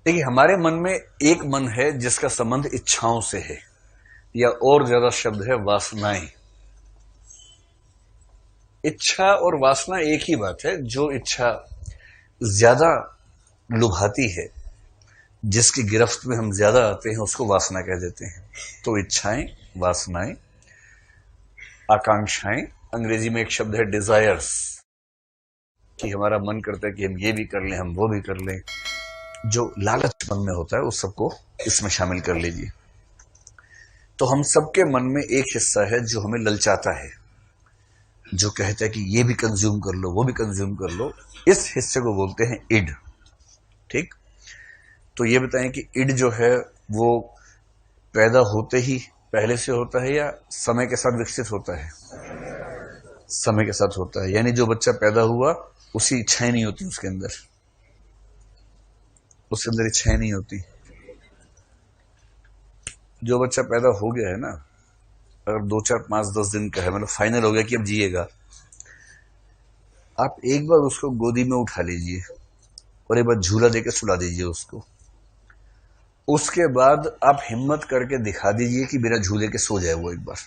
देखिए, हमारे मन में एक मन है जिसका संबंध इच्छाओं से है, या और ज्यादा शब्द है वासनाएं। इच्छा और वासना एक ही बात है। जो इच्छा ज्यादा लुभाती है, जिसकी गिरफ्त में हम ज्यादा आते हैं, उसको वासना कह देते हैं। तो इच्छाएं, वासनाएं, आकांक्षाएं, अंग्रेजी में एक शब्द है डिजायर्स, कि हमारा मन करता है कि हम ये भी कर लें, हम वो भी कर लें। जो लालच मन में होता है उस सबको इसमें शामिल कर लीजिए। तो हम सबके मन में एक हिस्सा है जो हमें ललचाता है, जो कहता है कि ये भी कंज्यूम कर लो, वो भी कंज्यूम कर लो। इस हिस्से को बोलते हैं इड। ठीक। तो ये बताएं कि इड जो है वो पैदा होते ही पहले से होता है, या समय के साथ विकसित होता है? समय के साथ होता है। यानी जो बच्चा पैदा हुआ उसी इच्छाएं नहीं होती उसके अंदर, उसके अंदर इच्छाएं नहीं होती। जो बच्चा पैदा हो गया है ना, अगर 2 4 5 10 दिन का है, मतलब फाइनल हो गया कि अब जिएगा, आप एक बार उसको गोदी में उठा लीजिए और एक बार झूला देकर सुला दीजिए उसको। उसके बाद आप हिम्मत करके दिखा दीजिए कि बिना झूले के सो जाए वो एक बार।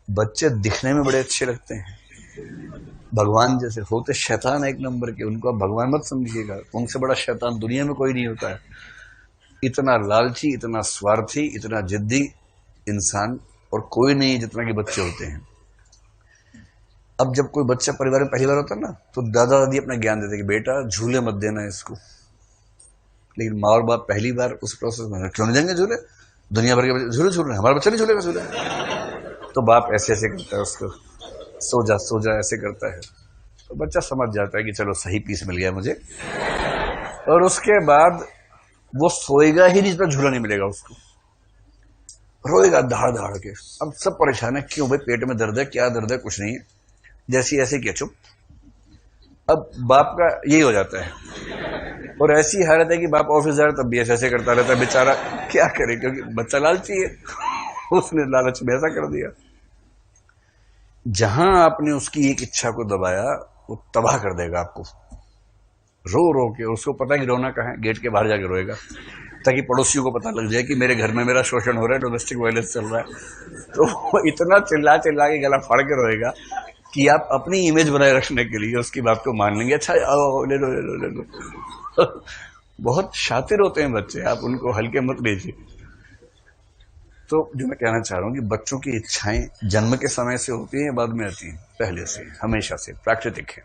बच्चे दिखने में बड़े अच्छे लगते हैं, भगवान जैसे होते, शैतान एक नंबर के। उनको आप भगवान मत समझिएगा, उनसे बड़ा शैतान दुनिया में कोई नहीं होता है। इतना लालची, इतना स्वार्थी, इतना जिद्दी इंसान और कोई नहीं है जितना कि बच्चे होते हैं। अब जब कोई बच्चा परिवार में पहली बार होता है ना, तो दादा दादी अपना ज्ञान देते कि बेटा झूले मत देना इसको। लेकिन माँ और बाप पहली बार उस प्रोसेस में, क्यों नहीं देंगे झूले, दुनिया भर के बच्चे झूले झूल रहे हैं, हमारा बच्चा नहीं झूलेगा झूले। तो बाप ऐसे ऐसे करता है उसको, सो जा ऐसे करता है। तो बच्चा समझ जाता है कि चलो सही पीस मिल गया मुझे। और उसके बाद वो सोएगा ही नहीं जब तक झूला नहीं मिलेगा उसको। रोएगा दहाड़ दहाड़ के। अब सब परेशान है, क्यों भाई, पेट में दर्द है, क्या दर्द है, कुछ नहीं है, जैसी ऐसे किया चुप। अब बाप का यही हो जाता है। और ऐसी हालत है कि बाप ऑफिस जा रहा है तब भी ऐसे ऐसे करता रहता है बेचारा। क्या करे, क्योंकि बच्चा लालची है, उसने लालच में ऐसा कर दिया। जहां आपने उसकी एक इच्छा को दबाया, वो तबाह कर देगा आपको, रो रो के। उसको पता है कि रोना कहाँ है, गेट के बाहर जाके रोएगा, ताकि पड़ोसियों को पता लग जाए कि मेरे घर में मेरा शोषण हो रहा है, डोमेस्टिक वायलेंस चल रहा है। तो वो इतना चिल्ला चिल्ला के गला फाड़ के रोएगा कि आप अपनी इमेज बनाए रखने के लिए उसकी बात को मान लेंगे। अच्छा आओ, ले लो ले लो ले लो। बहुत शातिर होते हैं बच्चे, आप उनको हल्के मत लीजिए। तो जो मैं कहना चाह रहा हूँ कि बच्चों की इच्छाएं जन्म के समय से होती हैं, बाद में आती हैं? पहले से, हमेशा से प्राकृतिक है।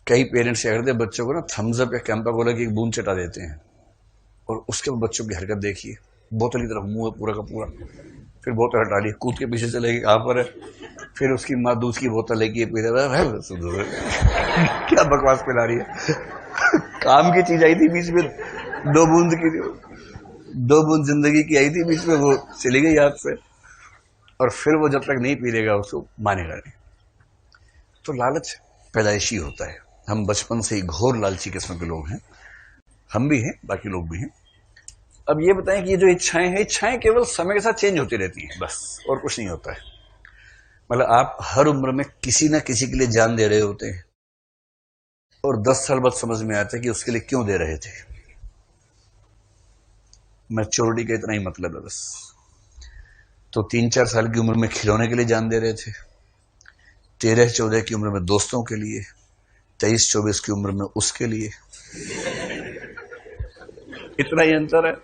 कई पेरेंट्स क्या करते हैं, बच्चों को ना थम्स अप या कैंपा कोला की एक बूंद चटा देते हैं, और उसके बाद बच्चों की हरकत देखिए, बोतल की तरफ मुंह है पूरा का पूरा, फिर बोतल हटा ली, कूद के पीछे चले गए कहाँ पर है, फिर उसकी माँ दूध की बोतल लेके पी रहा है। क्या बकवास पिला रही है। काम की चीज आई थी बीच में, 2 बूंद की, 2 बूंद जिंदगी की आई थी बीच में, वो चली गई हाथ से। और फिर वो जब तक नहीं पी लेगा उसको मानेगा नहीं। तो लालच पैदाइशी होता है, हम बचपन से ही घोर लालची किस्म के लोग हैं, हम भी हैं, बाकी लोग भी हैं। अब ये बताएं कि ये जो इच्छाएं हैं, इच्छाएं केवल समय के साथ चेंज होती रहती हैं, बस, और कुछ नहीं होता है। मतलब आप हर उम्र में किसी ना किसी के लिए जान दे रहे होते हैं, और 10 साल बाद समझ में आता है कि उसके लिए क्यों दे रहे थे। मैच्योरिटी का इतना ही मतलब है बस। तो 3 4 साल की उम्र में खिलौने के लिए जान दे रहे थे, 13 14 की उम्र में दोस्तों के लिए, 23 24 की उम्र में उसके लिए। इतना ही अंतर है।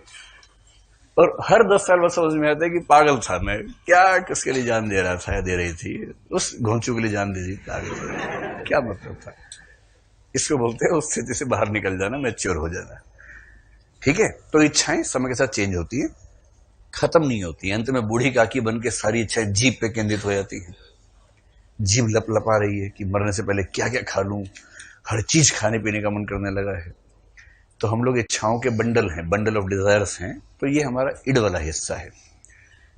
और हर 10 साल बाद समझ में आता है कि पागल था मैं, क्या किसके लिए जान दे रहा था या दे रही थी, उस घोंचू के लिए जान दीजिए, पागल, क्या मतलब था। इसको बोलते हैं उस स्थिति से बाहर निकल जाना, मैच्योर हो जाना। ठीक है। तो इच्छाएं समय के साथ चेंज होती है, खत्म नहीं होती। अंत में बूढ़ी काकी बन के सारी इच्छाएं जीभ पे केंद्रित हो जाती है। जीभ लप लपा रही है कि मरने से पहले क्या क्या खा लूं, हर चीज खाने पीने का मन करने लगा है। तो हम लोग इच्छाओं के बंडल हैं, बंडल ऑफ डिजायर्स हैं। तो ये हमारा इड वाला हिस्सा है।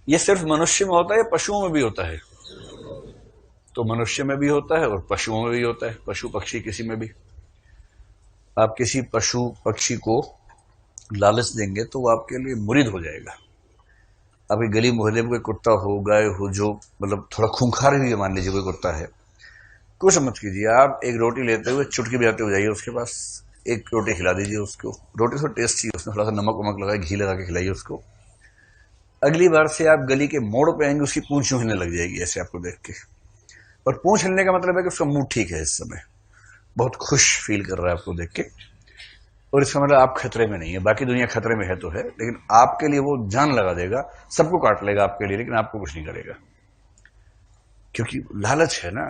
ये सिर्फ मनुष्य में होता है या पशुओं में भी होता है? तो मनुष्य में भी होता है और पशुओं में भी होता है, पशु पक्षी किसी में भी। आप किसी पशु पक्षी को लालच देंगे तो वो आपके लिए मुरीद हो जाएगा। आपकी गली मोहल्ले में कोई कुत्ता हो, गाय हो, जो मतलब थोड़ा खूंखार भी मान लीजिए कोई कुत्ता है, कुछ मत कीजिए, आप एक रोटी लेते हुए चुटकी बजाते हुए जाइए उसके पास, एक रोटी खिला दीजिए उसको, रोटी थोड़ा टेस्टी, उसमें थोड़ा सा नमक वमक लगा, घी लगा के खिलाइए उसको। अगली बार से आप गली के मोड़ पे आएंगे, उसकी पूंछ यूं हिलने लग जाएगी ऐसे आपको देख के। और पूंछ हिलने का मतलब है कि उसका मूड ठीक है, इस समय बहुत खुश फील कर रहा है आपको देख के, और इसका मतलब आप खतरे में नहीं है। बाकी दुनिया खतरे में है तो है, लेकिन आपके लिए वो जान लगा देगा, सबको काट लेगा आपके लिए, लेकिन आपको कुछ नहीं करेगा, क्योंकि लालच है ना।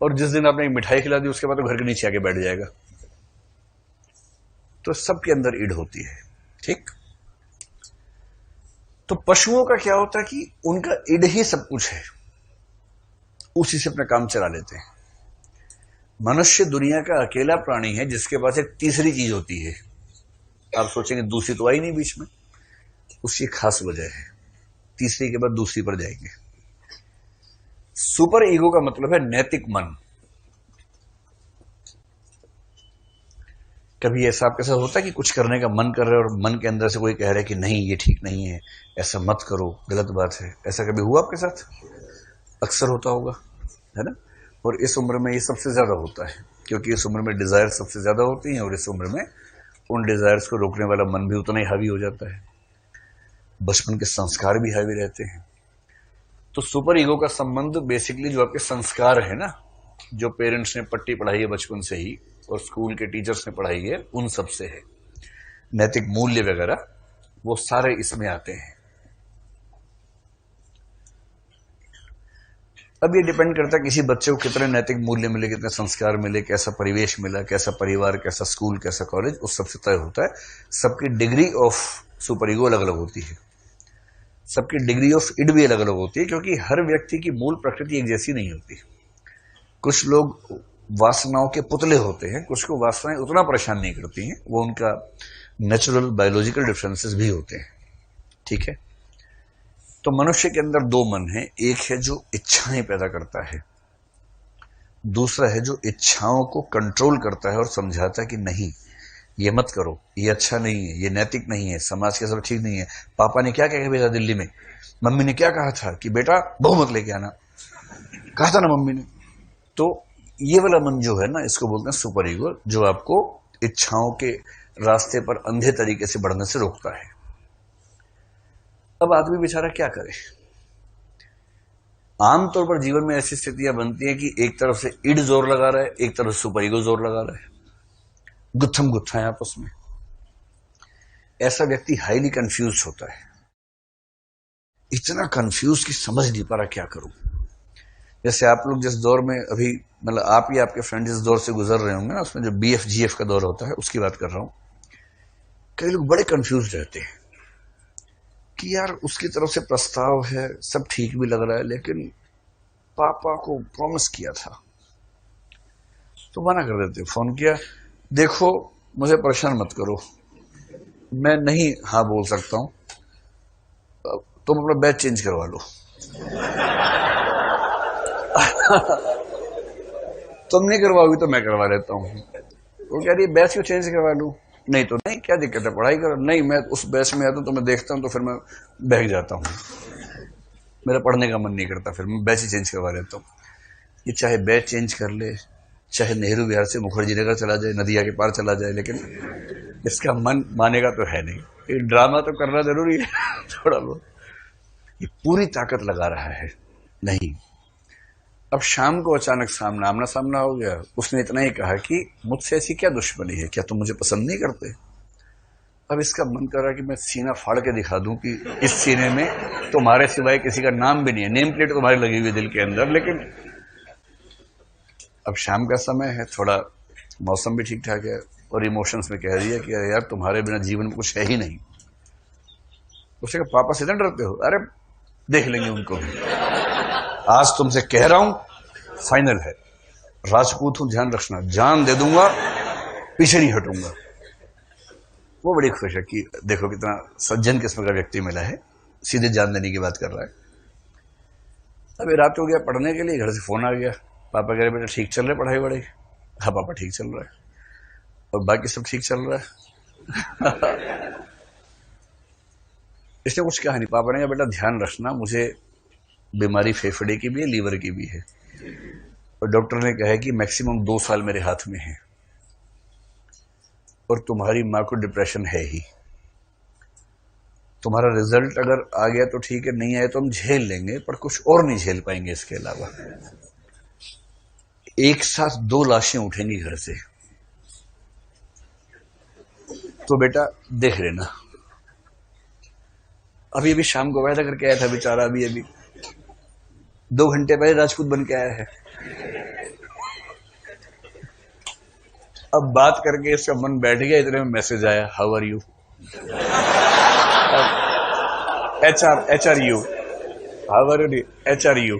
और जिस दिन आपने एक मिठाई खिला दी, उसके बाद तो घर के नीचे आके बैठ जाएगा। तो सबके अंदर ईड होती है, ठीक। तो पशुओं का क्या होता है कि उनका ईड ही सब कुछ है, उसी से अपना काम चला लेते हैं। मनुष्य दुनिया का अकेला प्राणी है जिसके पास एक तीसरी चीज होती है। आप सोचेंगे दूसरी तो आई नहीं बीच में, उसकी खास वजह है, तीसरी के बाद दूसरी पर जाएंगे। सुपर ईगो का मतलब है नैतिक मन। कभी ऐसा आपके साथ होता है कि कुछ करने का मन कर रहा है और मन के अंदर से कोई कह रहा है कि नहीं ये ठीक नहीं है, ऐसा मत करो, गलत बात है? ऐसा कभी हुआ आपके साथ? अक्सर होता होगा, है ना। और इस उम्र में ये सबसे ज्यादा होता है, क्योंकि इस उम्र में डिजायर सबसे ज्यादा होती हैं, और इस उम्र में उन डिजायर्स को रोकने वाला मन भी उतना ही हावी हो जाता है। बचपन के संस्कार भी हावी रहते हैं। तो सुपर ईगो का संबंध बेसिकली जो आपके संस्कार है ना, जो पेरेंट्स ने पट्टी पढ़ाई है बचपन से ही, और स्कूल के टीचर्स ने पढ़ाई है, उन सब से है। नैतिक मूल्य वगैरह वो सारे इसमें आते हैं। अब ये डिपेंड करता है किसी बच्चे को कितने नैतिक मूल्य मिले, कितने संस्कार मिले, कैसा परिवेश मिला, कैसा परिवार, कैसा स्कूल, कैसा कॉलेज, उस सबसे तय होता है। सबकी डिग्री ऑफ सुपर ईगो अलग अलग होती है, सबकी डिग्री ऑफ इड भी अलग अलग होती है, क्योंकि हर व्यक्ति की मूल प्रकृति एक जैसी नहीं होती। कुछ लोग वासनाओं के पुतले होते हैं, कुछ को वासनाएं उतना परेशान नहीं करती हैं, वो उनका नेचुरल बायोलॉजिकल डिफरेंसेस भी होते हैं, ठीक है। तो मनुष्य के अंदर दो मन है, एक है जो इच्छाएं पैदा करता है, दूसरा है जो इच्छाओं को कंट्रोल करता है और समझाता है कि नहीं ये मत करो, ये अच्छा नहीं है, ये नैतिक नहीं है, समाज के सब ठीक नहीं है। पापा ने क्या कह के भेजा दिल्ली में, मम्मी ने क्या कहा था कि बेटा बहू मत लेके आना, कहा था ना मम्मी ने। तो ये वाला मन जो है ना, इसको बोलते हैं सुपर ईगो, जो आपको इच्छाओं के रास्ते पर अंधे तरीके से बढ़ने से रोकता है। अब आदमी बेचारा क्या करे? आमतौर पर जीवन में ऐसी स्थितियां बनती हैं कि एक तरफ से इड जोर लगा रहा है, एक तरफ से सुपर ईगो जोर लगा रहा है, गुत्थम गुत्था है आपस में। ऐसा व्यक्ति हाईली कंफ्यूज होता है, इतना कंफ्यूज कि समझ नहीं पा रहा क्या करूं। जैसे आप लोग जिस दौर में अभी, मतलब आप या आपके फ्रेंड जिस दौर से गुजर रहे होंगे ना, उसमें जो BF-GF का दौर होता है, उसकी बात कर रहा हूं। कई लोग बड़े कंफ्यूज रहते हैं कि यार उसकी तरफ से प्रस्ताव है, सब ठीक भी लग रहा है, लेकिन पापा को प्रॉमिस किया था, तो मना कर देते। फोन किया, देखो मुझे परेशान मत करो, मैं नहीं हाँ बोल सकता हूं, तुम अपना बैच चेंज करवा लो। तुम नहीं करवाओगी तो मैं करवा लेता हूँ। वो कह रही है बैच क्यों चेंज करवा लूँ? नहीं तो नहीं, क्या दिक्कत है, पढ़ाई करो। नहीं, मैं उस बैच में आता हूँ तो मैं देखता हूँ तो फिर मैं बहक जाता हूँ, मेरा पढ़ने का मन नहीं करता, फिर मैं बैच ही चेंज करवा लेता हूँ। ये चाहे बैच चेंज कर ले, चाहे नेहरू विहार से मुखर्जी नगर चला जाए, नदिया के पार चला जाए, लेकिन इसका मन मानेगा तो है नहीं। ये ड्रामा तो करना जरूरी है थोड़ा बहुत। ये पूरी ताकत लगा रहा है, नहीं। अब शाम को अचानक आमना सामना हो गया। उसने इतना ही कहा कि मुझसे ऐसी क्या दुश्मनी है, क्या तुम मुझे पसंद नहीं करते? अब इसका मन कर रहा कि मैं सीना फाड़ के दिखा दूं कि इस सीने में तुम्हारे सिवाय किसी का नाम भी नहीं है, नेम प्लेट तुम्हारी लगी हुई है दिल के अंदर। लेकिन अब शाम का समय है, थोड़ा मौसम भी ठीक ठाक है, और इमोशंस में कह दिया कि यार तुम्हारे बिना जीवन में कुछ है ही नहीं। उसने कहा पापा से इतना डरते हो? अरे देख लेंगे उनको भी, आज तुमसे कह रहा हूं, फाइनल है, राजपूत हूं, ध्यान रखना, जान दे दूंगा, पीछे नहीं हटूंगा। वो बड़ी खुश है कि देखो कितना सज्जन किस्म का व्यक्ति मिला है, सीधे जान देने की बात कर रहा है। अभी रात हो गया, पढ़ने के लिए घर से फोन आ गया, पापा कह रहे बेटा ठीक चल रहा है पढ़ाई वढ़ाई? हाँ पापा ठीक चल रहा है, और बाकी सब ठीक चल रहा है। इसने कुछ कहा नहीं। पापा ने कहा बेटा ध्यान रखना, मुझे बीमारी फेफड़े की भी है, लीवर की भी है, और डॉक्टर ने कहा है कि मैक्सिमम 2 साल मेरे हाथ में है। और तुम्हारी माँ को डिप्रेशन है ही। तुम्हारा रिजल्ट अगर आ गया तो ठीक है, नहीं आया तो हम झेल लेंगे, पर कुछ और नहीं झेल पाएंगे इसके अलावा। एक साथ 2 लाशें उठेंगी घर से, तो बेटा देख लेना। अभी अभी शाम को वायदा करके आया था बेचारा, अभी अभी 2 घंटे पहले राजपूत बन के आया है। अब बात करके इसका मन बैठ गया, इतने में मैसेज आया, how are you, H R U, how are you, H R U.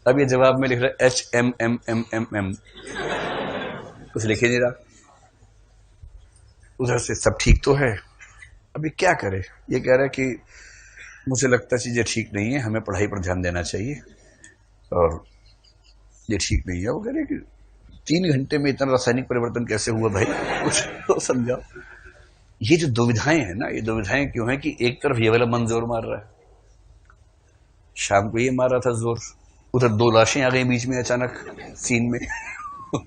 अब ये जवाब में लिख रहा है HMMMMM, कुछ लिखे नहीं रहा। उधर से सब ठीक तो है, अभी क्या करे। ये कह रहा है कि मुझे लगता है चीजें ठीक नहीं है, हमें पढ़ाई पर ध्यान देना चाहिए, और ये ठीक नहीं है। वो कह रहे कि 3 घंटे में इतना रासायनिक परिवर्तन कैसे हुआ भाई, कुछ तो समझाओ। ये जो दुविधाएं हैं ना, ये दुविधाएं क्यों है कि एक तरफ ये वाला मन जोर मार रहा है, शाम को ये मार रहा था जोर, उधर 2 लाशें आ गई बीच में अचानक सीन में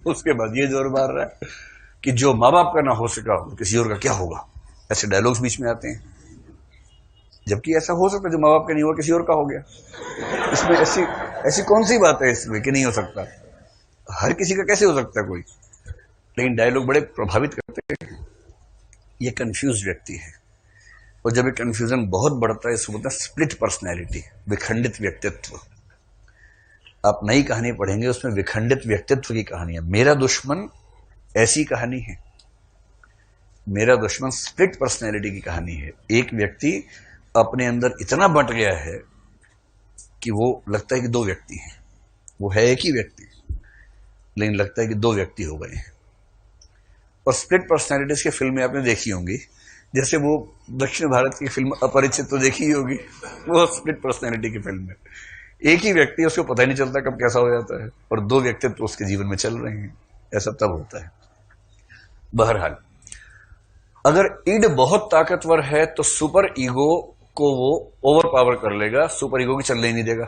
उसके बाद ये जोर मार रहा है कि जो माँ बाप का ना हो सका किसी और का क्या होगा। ऐसे डायलॉग्स बीच में आते हैं, जबकि ऐसा हो सकता है जो माँ बाप का नहीं हुआ किसी और का हो गया। इसमें ऐसी कौन सी बात है इसमें कि नहीं हो सकता, हर किसी का कैसे हो सकता है कोई। लेकिन डायलॉग बड़े प्रभावित करते हैं। ये कंफ्यूज व्यक्ति है, और जब ये कंफ्यूजन बहुत बढ़ता है इसको बोलते हैं स्प्लिट पर्सनैलिटी, विखंडित व्यक्तित्व। आप नई कहानी पढ़ेंगे उसमें विखंडित व्यक्तित्व की कहानी है। मेरा दुश्मन ऐसी कहानी है, मेरा दुश्मन स्प्लिट पर्सनैलिटी की कहानी है। एक व्यक्ति अपने अंदर इतना बंट गया है कि वो लगता है कि 2 व्यक्ति हैं, वो है एक ही व्यक्ति लेकिन लगता है कि 2 व्यक्ति हो गए हैं। और स्प्लिट पर्सनैलिटीज की फिल्में आपने देखी होंगी, जैसे वो दक्षिण भारत की फिल्म अपरिचित तो देखी ही होगी, वो स्प्लिट पर्सनैलिटी की फिल्म है। एक ही व्यक्ति, उसको पता ही नहीं चलता कब कैसा हो जाता है, और 2 व्यक्तित्व तो उसके जीवन में चल रहे हैं। ऐसा तब होता है। बहरहाल, अगर इड बहुत ताकतवर है तो सुपर ईगो को वो ओवर पावर कर लेगा, सुपर ईगो की चलने ही नहीं देगा।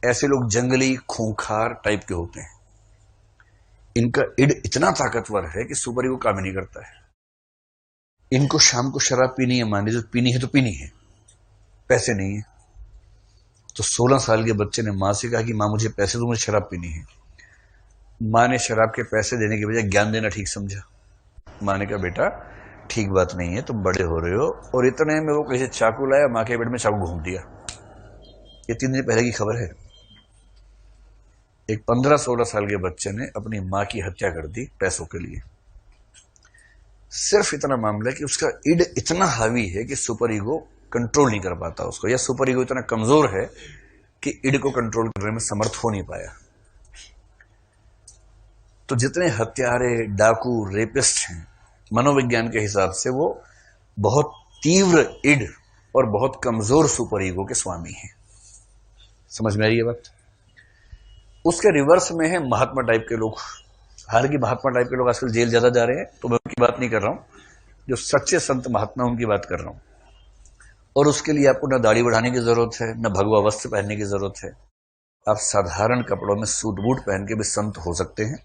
ऐसे लोग जंगली खूंखार टाइप के होते हैं, इनका इड इतना ताकतवर है कि सुपर ईगो काम ही नहीं करता है। इनको शाम को शराब पीनी है, मान लीजिए पीनी है तो पीनी है, पैसे नहीं है तो 16 साल के बच्चे ने माँ से कहा कि माँ मुझे पैसे दो, मुझे शराब पीनी है। माँ ने शराब के पैसे देने के बजाय ज्ञान देना ठीक समझा। माँ ने कहा बेटा ठीक बात नहीं है, तुम बड़े हो रहे हो, और इतने में वो कैसे चाकू लाया, माँ के पेट में चाकू घूम दिया। ये 3 दिन पहले की खबर है। एक 15-16 साल के बच्चे ने अपनी माँ की हत्या कर दी पैसों के लिए। सिर्फ इतना मामला है कि उसका इड इतना हावी है कि सुपर ईगो कंट्रोल नहीं कर पाता उसको, या सुपर ईगो इतना कमजोर है कि इड को कंट्रोल करने में समर्थ हो नहीं पाया। तो जितने हत्यारे, डाकू, रेपिस्ट हैं, मनोविज्ञान के हिसाब से वो बहुत तीव्र इड और बहुत कमजोर सुपर ईगो के स्वामी हैं। समझ में आ रही है बात? उसके रिवर्स में है महात्मा टाइप के लोग। हालांकि महात्मा टाइप के लोग आजकल जेल ज्यादा जा रहे हैं, तो मैं उनकी बात नहीं कर रहा हूं, जो सच्चे संत महात्मा उनकी बात कर रहा हूं। और उसके लिए आपको न दाढ़ी बढ़ाने की जरूरत है, न भगवा वस्त्र पहनने की जरूरत है। आप साधारण कपड़ों में सूट बूट पहन के भी संत हो सकते हैं,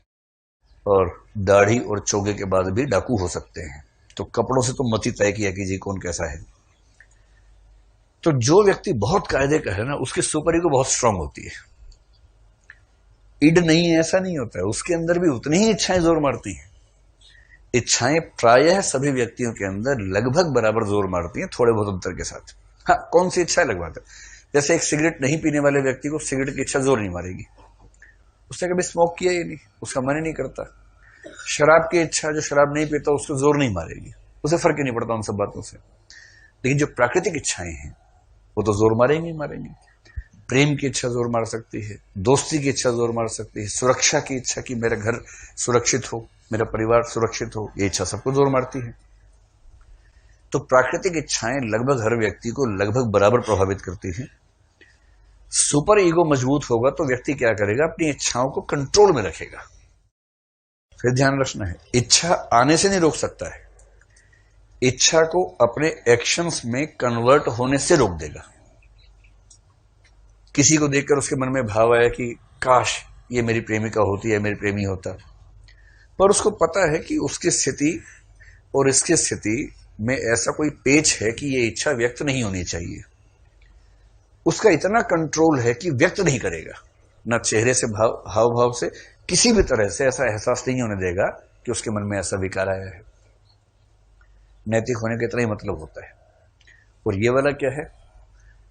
और दाढ़ी और चोगे के बाद भी डाकू हो सकते हैं। तो कपड़ों से तो मत ही तय किया कीजिए कौन कैसा है। तो जो व्यक्ति बहुत कायदे का है ना, उसकी सुपर ईगो बहुत स्ट्रांग होती है। इड नहीं है ऐसा नहीं होता है, उसके अंदर भी उतनी ही इच्छाएं जोर मारती हैं। इच्छाएं प्रायः सभी व्यक्तियों के अंदर लगभग बराबर जोर मारती हैं, थोड़े बहुत अंतर के साथ। हाँ, कौन सी इच्छा लगभग है? जैसे एक सिगरेट नहीं पीने वाले व्यक्ति को सिगरेट की इच्छा जोर नहीं मारेगी, उसने कभी स्मोक किया ही नहीं, उसका मन ही नहीं करता। शराब की इच्छा जो शराब नहीं पीता उसको जोर नहीं मारेगी, उसे फर्क ही नहीं पड़ता उन सब बातों से। लेकिन जो प्राकृतिक इच्छाएं हैं वो तो जोर मारेंगे ही मारेंगे। प्रेम की इच्छा जोर मार सकती है, दोस्ती की इच्छा जोर मार सकती है, सुरक्षा की इच्छा कि मेरा घर सुरक्षित हो, मेरा परिवार सुरक्षित हो, ये इच्छा सबको जोर मारती है। तो प्राकृतिक इच्छाएं लगभग हर व्यक्ति को लगभग बराबर प्रभावित करती हैं। सुपर ईगो मजबूत होगा तो व्यक्ति क्या करेगा, अपनी इच्छाओं को कंट्रोल में रखेगा। फिर ध्यान रखना है, इच्छा आने से नहीं रोक सकता है, इच्छा को अपने एक्शंस में कन्वर्ट होने से रोक देगा। किसी को देखकर उसके मन में भाव आया कि काश ये मेरी प्रेमिका होती है, मेरी प्रेमी होता, पर उसको पता है कि उसकी स्थिति और इसकी स्थिति में ऐसा कोई पेच है कि ये इच्छा व्यक्त नहीं होनी चाहिए। उसका इतना कंट्रोल है कि व्यक्त नहीं करेगा, न चेहरे से हाव भाव से, किसी भी तरह से ऐसा एहसास नहीं होने देगा कि उसके मन में ऐसा विकार आया है। नैतिक होने का इतना ही मतलब होता है। और ये वाला क्या है,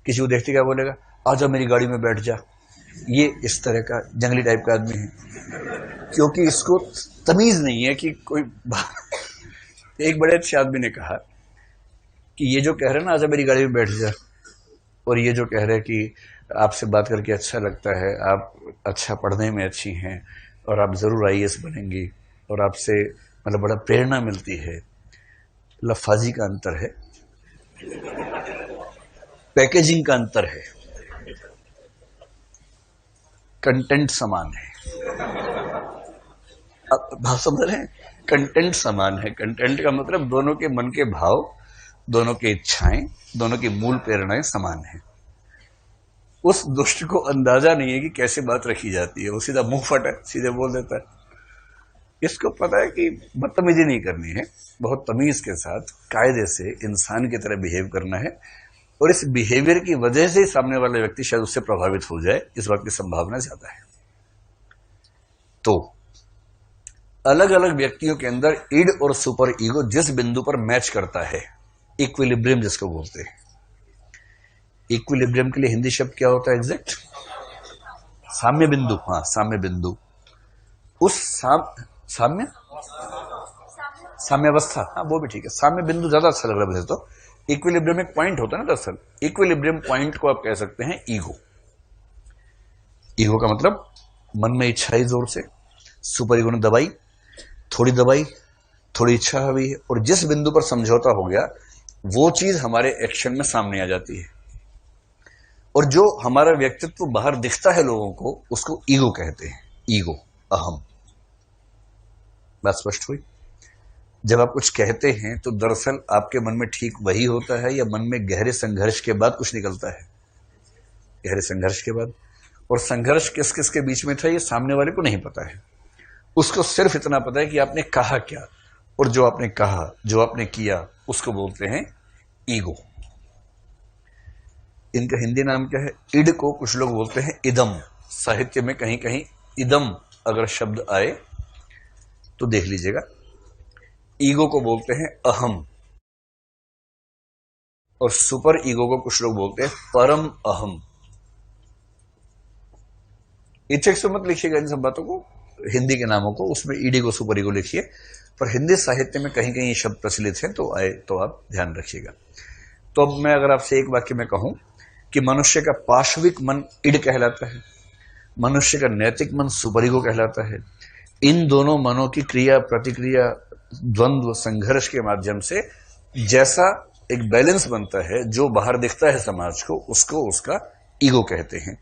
किसी को देखते क्या बोलेगा, आजा मेरी गाड़ी में बैठ जा। ये इस तरह का जंगली टाइप का आदमी है, क्योंकि इसको तमीज नहीं है कि कोई एक बड़े अच्छे आदमी ने कहा कि ये जो कह रहे हैं ना आजा मेरी गाड़ी में बैठ जा, और ये जो कह रहे हैं कि आपसे बात करके अच्छा लगता है, आप अच्छा पढ़ने में अच्छी हैं और आप ज़रूर आईएएस बनेंगी और आपसे मतलब बड़ा प्रेरणा मिलती है, लफाजी का अंतर है, पैकेजिंग का अंतर है, कंटेंट समान है। अब भाव समझ रहे हैं, कंटेंट समान है। कंटेंट का मतलब दोनों के मन के भाव, दोनों की इच्छाएं, दोनों की मूल प्रेरणाएं समान है। उस दुष्ट को अंदाजा नहीं है कि कैसे बात रखी जाती है, वो सीधा मुंह फट है, सीधे बोल देता है। इसको पता है कि बदतमीजी नहीं करनी है, बहुत तमीज के साथ कायदे से इंसान की तरह बिहेव करना है, और इस बिहेवियर की वजह से सामने वाला व्यक्ति शायद उससे प्रभावित हो जाए, इस बात की संभावना ज्यादा है। तो अलग अलग व्यक्तियों के अंदर इड और सुपर ईगो जिस बिंदु पर मैच करता है, इक्विलिब्रियम जिसको बोलते हैं। इक्विलिब्रियम के लिए हिंदी शब्द क्या होता है एग्जैक्ट? साम्य बिंदु। हाँ, साम्य बिंदु। उस साम्य साम्यावस्था, हाँ वो भी ठीक है, साम्य बिंदु ज्यादा अच्छा लग रहा है। तो इक्विलिब्रियम एक पॉइंट होता है ना, दरअसल इक्विलिब्रियम पॉइंट को आप कह सकते हैं ईगो। ईगो का मतलब मन में इच्छा आई जोर से, सुपर ईगो ने दबाई, थोड़ी इच्छा हुई है, और जिस बिंदु पर समझौता हो गया वो चीज हमारे एक्शन में सामने आ जाती है, और जो हमारा व्यक्तित्व बाहर दिखता है लोगों को, उसको ईगो कहते हैं। ईगो, अहम। बात स्पष्ट हुई? जब आप कुछ कहते हैं तो दरअसल आपके मन में ठीक वही होता है, या मन में गहरे संघर्ष के बाद कुछ निकलता है? गहरे संघर्ष के बाद। और संघर्ष किस किस के बीच में था ये सामने वाले को नहीं पता है, उसको सिर्फ इतना पता है कि आपने कहा क्या, और जो आपने कहा, जो आपने किया, उसको बोलते हैं ईगो। इनका हिंदी नाम क्या है? इड को कुछ लोग बोलते हैं इदम। साहित्य में कहीं कहीं इदम अगर शब्द आए तो देख लीजिएगा। ईगो को बोलते हैं अहम, और सुपर ईगो को कुछ लोग बोलते हैं परम अहम। इच्छा से मत लिखिएगा इन सब बातों को, हिंदी के नामों को, उसमें ईडी सुपर ईगो लिखिए, पर हिंदी साहित्य में कहीं कहीं ये शब्द प्रचलित हैं, तो आए तो आप ध्यान रखिएगा। तो अब मैं अगर आपसे एक वाक्य में कहूं कि मनुष्य का पाशविक मन इड कहलाता है, मनुष्य का नैतिक मन सुपर ईगो कहलाता है। इन दोनों मनों की क्रिया प्रतिक्रिया, द्वंद्व, संघर्ष के माध्यम से जैसा एक बैलेंस बनता है, जो बाहर दिखता है समाज को, उसको उसका ईगो कहते हैं।